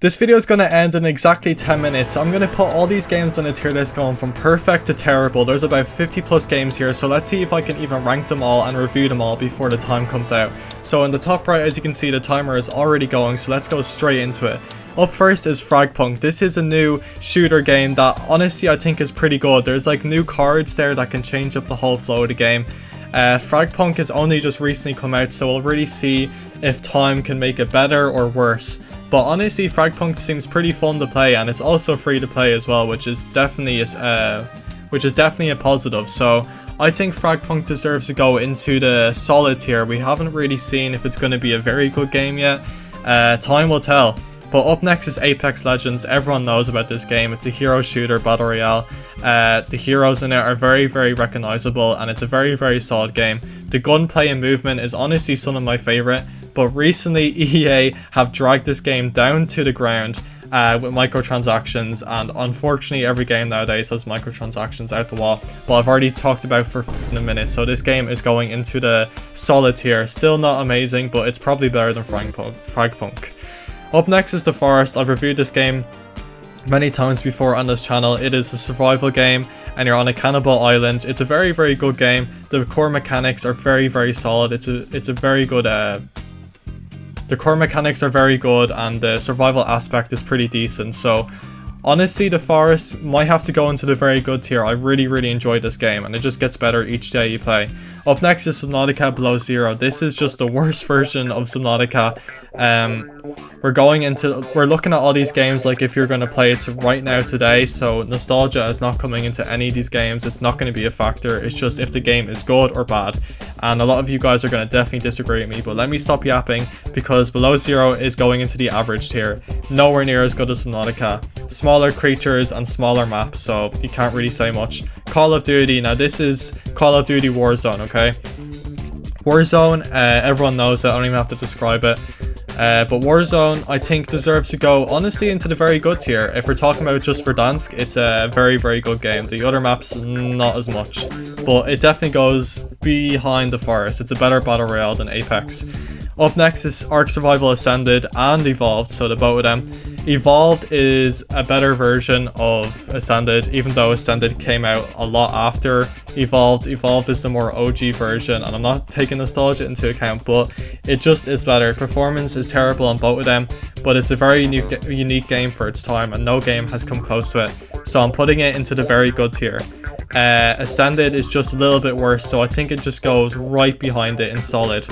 This video is going to end in exactly 10 minutes. I'm going to put all these games on a tier list going from perfect to terrible. There's about 50 plus games here, so let's see if I can even rank them all and review them all before the time comes out. So in the top right, as you can see, the timer is already going, so let's go straight into it. Up first is Fragpunk. This is a new shooter game that honestly I think is pretty good. There's like new cards there that can change up the whole flow of the game. Fragpunk has only just recently come out, so we'll really see if time can make it better or worse. But honestly, Fragpunk seems pretty fun to play, and it's also free to play as well, which is definitely a positive. So I think Fragpunk deserves to go into the solid tier. We haven't really seen if it's going to be a very good game yet. Time will tell. But up next is Apex Legends. Everyone knows about this game. It's a hero shooter battle royale. The heroes in it are very, very recognizable, and it's a very, very solid game. The gunplay and movement is honestly some of my favorite, but recently EA have dragged this game down to the ground with microtransactions, and unfortunately every game nowadays has microtransactions out the wall. But I've already talked about for a minute, so this game is going into the solid tier. Still not amazing, but it's probably better than Fragpunk. Up next is The Forest. I've reviewed this game many times before on this channel. It is a survival game and you're on a cannibal island. It's a very, very good game. The core mechanics are very, very solid. It's a very good the core mechanics are very good, and the survival aspect is pretty decent. So honestly, The Forest might have to go into the very good tier. I really, really enjoyed this game, and it just gets better each day you play. Up next is Subnautica Below Zero. This is just the worst version of Subnautica. We're looking at all these games like if you're going to play it right now today, so nostalgia is not coming into any of these games. It's not going to be a factor. It's just if the game is good or bad. And a lot of you guys are going to definitely disagree with me, but let me stop yapping, because Below Zero is going into the average tier. Nowhere near as good as Subnautica. Smaller creatures and smaller maps, so you can't really say much. Call of Duty. Now this is Call of Duty Warzone, okay? Warzone, everyone knows it, I don't even have to describe it. But Warzone, I think, deserves to go honestly into the very good tier. If we're talking about just Verdansk, it's a very, very good game. The other maps, not as much. But it definitely goes behind The Forest. It's a better battle royale than Apex. Up next is Ark Survival Ascended and Evolved, so the both of them. Evolved is a better version of Ascended, even though Ascended came out a lot after Evolved. Evolved is the more OG version, and I'm not taking nostalgia into account, but it just is better. Performance is terrible on both of them, but it's a very unique game for its time, and no game has come close to it. So I'm putting it into the very good tier. Ascended is just a little bit worse, so I think it just goes right behind it in solid.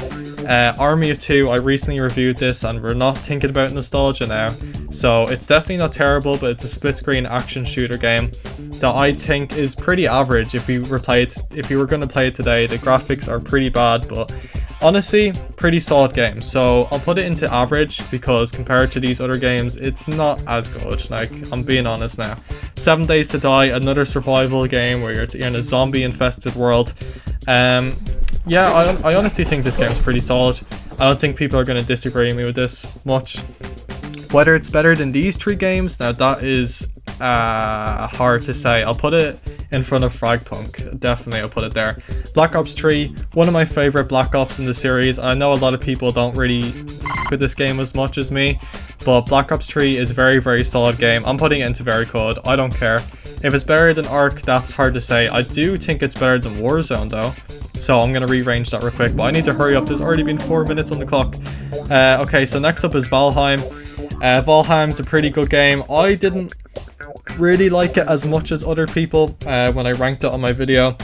Army of Two, I recently reviewed this, and we're not thinking about nostalgia now, so it's definitely not terrible, but it's a split screen action shooter game that I think is pretty average. If we were going to play it today, the graphics are pretty bad, but honestly, pretty solid game. So I'll put it into average, because compared to these other games, it's not as good. Like, I'm being honest now. 7 Days to Die, another survival game where you're in a zombie infested world. Yeah, I honestly think this game's pretty solid. I don't think people are going to disagree with me with this much. Whether it's better than these three games, now that is hard to say. I'll put it in front of Fragpunk. Definitely, I'll put it there. Black Ops 3, one of my favorite Black Ops in the series. I know a lot of people don't really f with this game as much as me, but Black Ops 3 is a very, very solid game. I'm putting it into very good. I don't care. If it's better than Ark, that's hard to say. I do think it's better than Warzone though, so I'm going to rearrange that real quick, but I need to hurry up. There's already been 4 minutes on the clock. Okay, so next up is Valheim. Valheim's a pretty good game. I didn't really like it as much as other people when I ranked it on my video,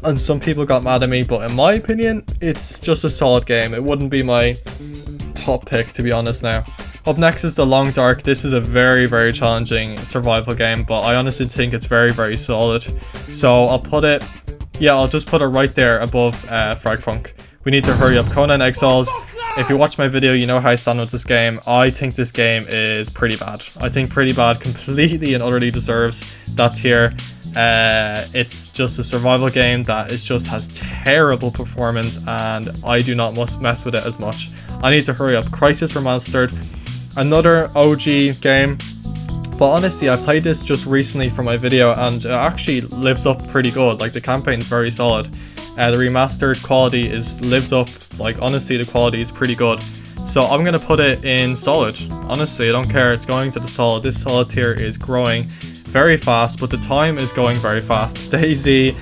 and some people got mad at me, but in my opinion, it's just a solid game. It wouldn't be my top pick, to be honest now. Up next is The Long Dark. This is a very, very challenging survival game, but I honestly think it's very, very solid. So I'll just put it right there above Fragpunk. We need to hurry up. Conan Exiles. If you watch my video, you know how I stand with this game. I think this game is pretty bad. I think pretty bad completely and utterly deserves that tier. It's just a survival game that has terrible performance, and I do not mess with it as much. I need to hurry up. Crisis Remastered, another OG game, but honestly I played this just recently for my video, and it actually lives up pretty good. Like, the campaign's very solid. The remastered quality lives up. Like, honestly, the quality is pretty good. So I'm gonna put it in solid. Honestly, I don't care. It's going to the solid. This solid tier is growing very fast, but the time is going very fast. DayZ,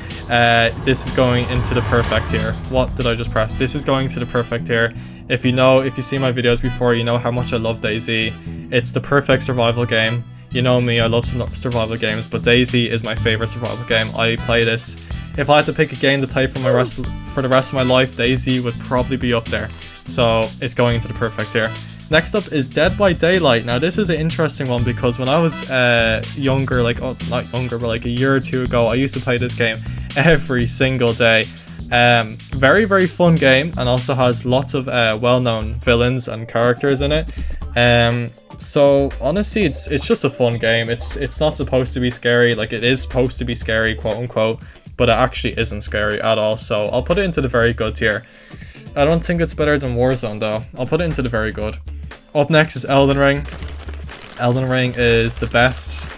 this is going into the perfect tier. What did I just press? This is going to the perfect tier. If you see my videos before, you know how much I love DayZ. It's the perfect survival game. You know me, I love survival games, but DayZ is my favorite survival game. I play this. If I had to pick a game to play for the rest of my life, DayZ would probably be up there. So it's going into the perfect tier. Next up is Dead by Daylight. Now this is an interesting one because when I was younger, like, oh, not younger, but like a year or two ago, I used to play this game every single day. Very, very fun game, and also has lots of well-known villains and characters in it. So honestly, it's just a fun game. It's not supposed to be scary. Like, it is supposed to be scary, quote unquote, but it actually isn't scary at all. So I'll put it into the very good tier. I don't think it's better than Warzone though. I'll put it into the very good. Up next is Elden Ring. Elden Ring is the best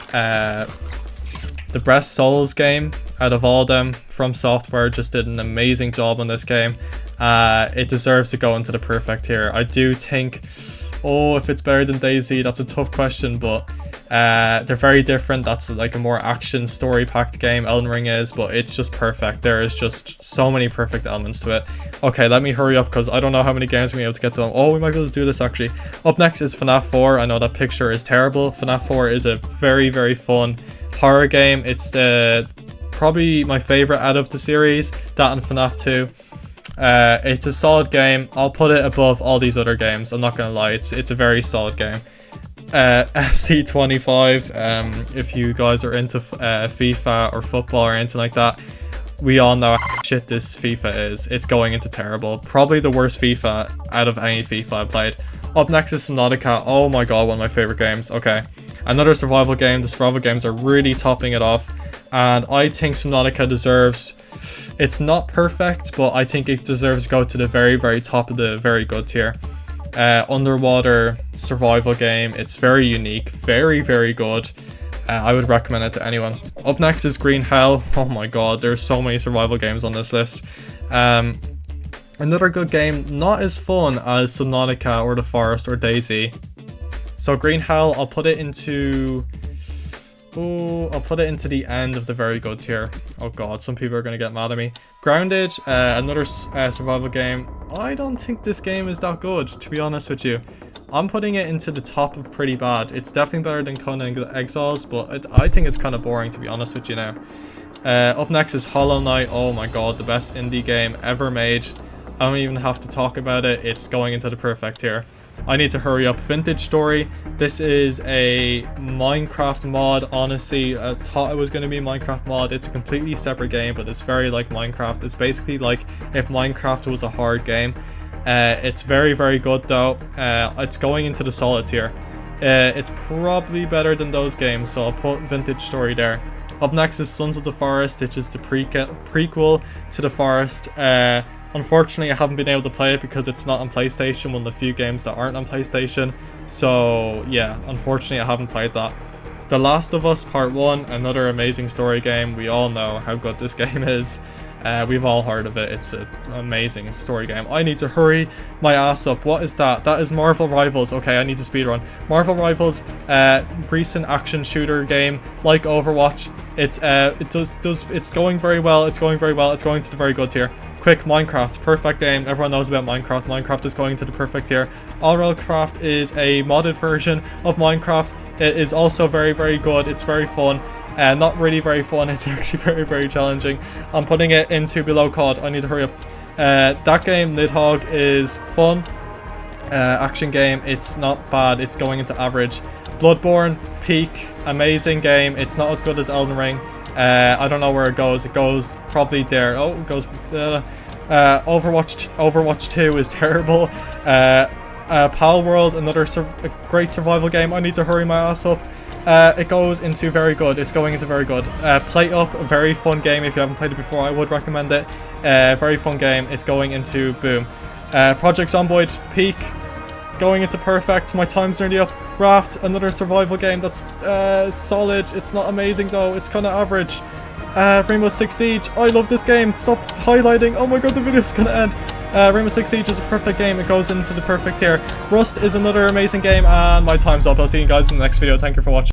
Souls game out of all of them. From Software just did an amazing job on this game. It deserves to go into the perfect tier. I do think, if it's better than DayZ, that's a tough question, but they're very different. That's like a more action story packed game, Elden Ring is, but it's just perfect. There is just so many perfect elements to it. Okay, let me hurry up because I don't know how many games we're able to get done. Oh, we might be able to do this actually. Up next is FNAF 4. I know that picture is terrible. FNAF 4 is a very, very fun horror game. It's probably my favorite out of the series, that and FNAF 2. It's a solid game. I'll put it above all these other games. I'm not gonna lie, it's a very solid game. FC25, if you guys are into FIFA or football or anything like that, we all know how shit this FIFA is. It's going into terrible. Probably the worst FIFA out of any FIFA I've played. Up next is Subnautica. Oh my god, one of my favorite games. Okay, another survival game. The survival games are really topping it off, and I think Subnautica deserves, it's not perfect, but I think it deserves to go to the very, very top of the very good tier. Underwater survival game. It's very unique, very, very good. I would recommend it to anyone. Up next is Green Hell. Oh my god, there's so many survival games on this list. Another good game, not as fun as Subnautica or The Forest or DayZ. So Green Hell, I'll put it into the end of the very good tier. Oh god, some people are going to get mad at me. Grounded, another survival game. I don't think this game is that good, to be honest with you. I'm putting it into the top of pretty bad. It's definitely better than Conan Exiles, but I think it's kind of boring, to be honest with you now. Up next is Hollow Knight. Oh my god, the best indie game ever made. I don't even have to talk about it. It's going into the perfect tier. I need to hurry up. Vintage Story. This is a Minecraft mod. Honestly, I thought it was going to be a Minecraft mod. It's a completely separate game, but it's very like Minecraft. It's basically like if Minecraft was a hard game. It's very, very good though. It's going into the solid tier. It's probably better than those games, so I'll put Vintage Story there. Up next is Sons of the Forest, which is the prequel to The Forest. Unfortunately, I haven't been able to play it because it's not on PlayStation, one of the few games that aren't on PlayStation. So yeah, unfortunately I haven't played that. The Last of Us Part 1, another amazing story game. We all know how good this game is. We've all heard of it. It's an amazing story game. I need to hurry my ass up. What is that? That is Marvel Rivals. Okay, I need to speedrun. Marvel Rivals, recent action shooter game like Overwatch. It's going very well. It's going very well. It's going to the very good tier. Quick, Minecraft, perfect game. Everyone knows about Minecraft. Minecraft is going to the perfect tier. All Rail Craft is a modded version of Minecraft. It is also very, very good. It's very fun. Not really very fun. It's actually very, very challenging. I'm putting it into below COD. I need to hurry up. That game, Nidhogg, is fun. Action game. It's not bad. It's going into average. Bloodborne, peak, amazing game. It's not as good as Elden Ring. I don't know where it goes. It goes probably there. Oh, it goes. Overwatch 2 is terrible. Pal World, another great survival game. I need to hurry my ass up. It goes into very good. It's going into very good. Play Up, a very fun game. If you haven't played it before, I would recommend it. Very fun game. It's going into boom. Project Zomboid, peak, going into perfect. My time's nearly up. Raft, another survival game that's solid. It's not amazing though. It's kind of average. Rainbow Six Siege. I love this game. Stop highlighting. Oh my god, the video's gonna end. Rainbow Six Siege is a perfect game. It goes into the perfect tier. Rust is another amazing game, and my time's up. I'll see you guys in the next video. Thank you for watching.